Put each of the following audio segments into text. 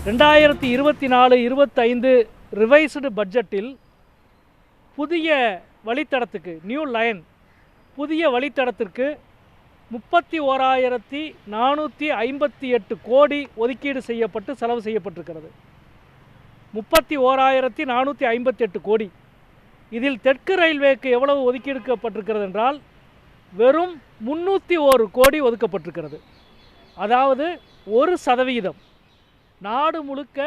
2024-25 revised பட்ஜெட்டில் புதிய வழித்தடத்துக்கு new line புதிய வழித்தடத்திற்கு 31,458 கோடி ஒதுக்கீடு செய்யப்பட்டு செலவு செய்யப்பட்டிருக்கிறது. 31,458 கோடி. இதில் தெற்கு ரயில்வேக்கு எவ்வளவு ஒதுக்கீடுக்கப்பட்டிருக்கிறது என்றால் வெறும் 301 கோடி ஒதுக்கப்பட்டிருக்கிறது. அதாவது 1%. நாடு முழுக்க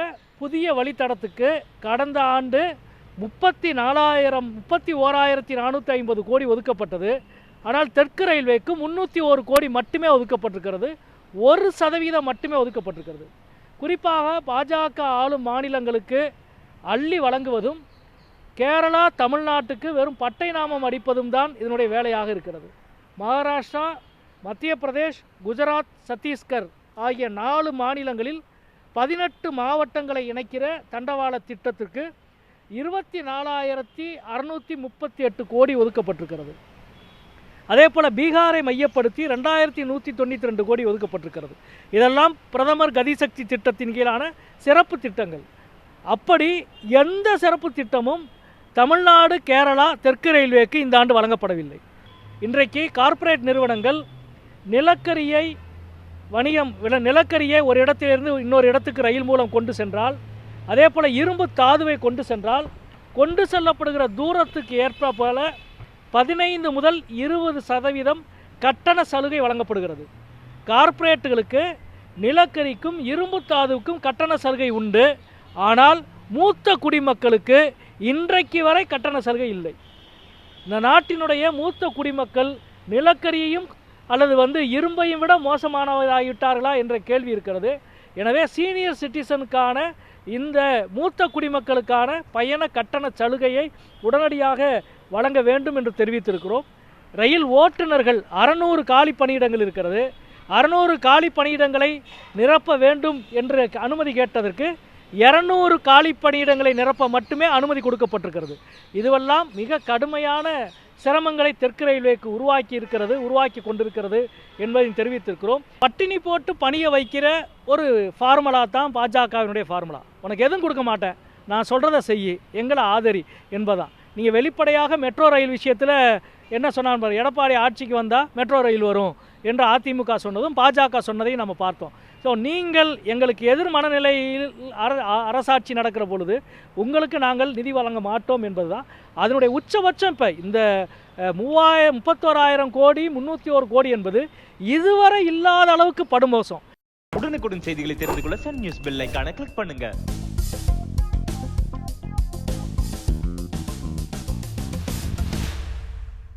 புதிய வழித்தடத்துக்கு கடந்த ஆண்டு 31,450 கோடி ஒதுக்கப்பட்டது. ஆனால் தெற்கு ரயில்வேக்கு 301 கோடி மட்டுமே ஒதுக்கப்பட்டிருக்கிறது. 1% மட்டுமே ஒதுக்கப்பட்டிருக்கிறது. குறிப்பாக பாஜக ஆளும் மாநிலங்களுக்கு அள்ளி வழங்குவதும் கேரளா தமிழ்நாட்டுக்கு வெறும் பட்டை நாமம் அடிப்பதும் தான் இதனுடைய வேலையாக இருக்கிறது. மகாராஷ்டிரா, மத்திய பிரதேஷ், குஜராத், சத்தீஸ்கர் ஆகிய 4 மாநிலங்களில் 18 மாவட்டங்களை இணைக்கிற தண்டவாள திட்டத்திற்கு 24,638 கோடி ஒதுக்கப்பட்டிருக்கிறது. அதே போல் பீகாரை மையப்படுத்தி 2,192 கோடி ஒதுக்கப்பட்டிருக்கிறது. இதெல்லாம் பிரதமர் கதிசக்தி திட்டத்தின் கீழான சிறப்பு திட்டங்கள். அப்படி எந்த சிறப்பு திட்டமும் தமிழ்நாடு, கேரளா, தெற்கு ரயில்வேக்கு இந்த ஆண்டு வழங்கப்படவில்லை. இன்றைக்கு கார்ப்பரேட் நிறுவனங்கள் நிலக்கரியை ஒரு இடத்திலிருந்து இன்னொரு இடத்துக்கு ரயில் மூலம் கொண்டு சென்றால், அதே போல் இரும்பு தாதுவை கொண்டு சென்றால் கொண்டு செல்லப்படுகிற தூரத்துக்கு ஏற்ப போல 15 முதல் 20% கட்டண சலுகை வழங்கப்படுகிறது. கார்ப்பரேட்டுகளுக்கு நிலக்கரிக்கும் இரும்பு தாதுவுக்கும் கட்டண சலுகை உண்டு. ஆனால் மூத்த குடிமக்களுக்கு இன்றைக்கு வரை கட்டண சலுகை இல்லை. இந்த நாட்டினுடைய மூத்த குடிமக்கள் நிலக்கரியையும் அல்லது இரும்பையும் விட மோசமானவராகிவிட்டார்களா என்ற கேள்வி இருக்கிறது. எனவே சீனியர் சிட்டிசனுக்கான இந்த மூத்த குடிமக்களுக்கான பயண கட்டண சலுகையை உடனடியாக வழங்க வேண்டும் என்று தெரிவித்திருக்கிறோம். ரயில் ஓட்டுநர்கள் 600 காலி பணியிடங்கள் இருக்கிறது. 600 காலி பணியிடங்களை நிரப்ப வேண்டும் என்று அனுமதி கேட்டதற்கு 200 காலி பணியிடங்களை நிரப்ப மட்டுமே அனுமதி கொடுக்கப்பட்டிருக்கிறது. இதுவெல்லாம் மிக கடுமையான சிரமங்களை தெற்கு ரயில்வேக்கு உருவாக்கி கொண்டிருக்கிறது என்பதை தெரிவித்திருக்கிறோம். பட்டினி போட்டு பணிய வைக்கிற ஒரு ஃபார்முலா தான் பாஜகவினுடைய ஃபார்முலா. உனக்கு எதுவும் கொடுக்க மாட்டேன், நான் சொல்கிறத செய், எங்களை ஆதரி என்பதான். நீங்கள் வெளிப்படையாக மெட்ரோ ரயில் விஷயத்தில் என்ன சொன்னான் பாரு, எடப்பாடி ஆட்சிக்கு வந்தால் மெட்ரோ ரயில் வரும் என்று அதிமுக சொன்னதும் பாஜக சொன்னதையும் நம்ம பார்த்தோம். ஸோ நீங்கள் எங்களுக்கு எதிர் மனநிலையில் அரசாட்சி நடக்கிற பொழுது உங்களுக்கு நாங்கள் நிதி வழங்க மாட்டோம் என்பது தான் அதனுடைய உச்சபட்சம். இப்போ இந்த 31,000 கோடி 301 கோடி என்பது இதுவரை இல்லாத அளவுக்கு படுமோசம். உடனுக்குடன் செய்திகளை தெரிந்து கொள்ள சன் நியூஸ் பெல் ஐகானை கிளிக் பண்ணுங்க.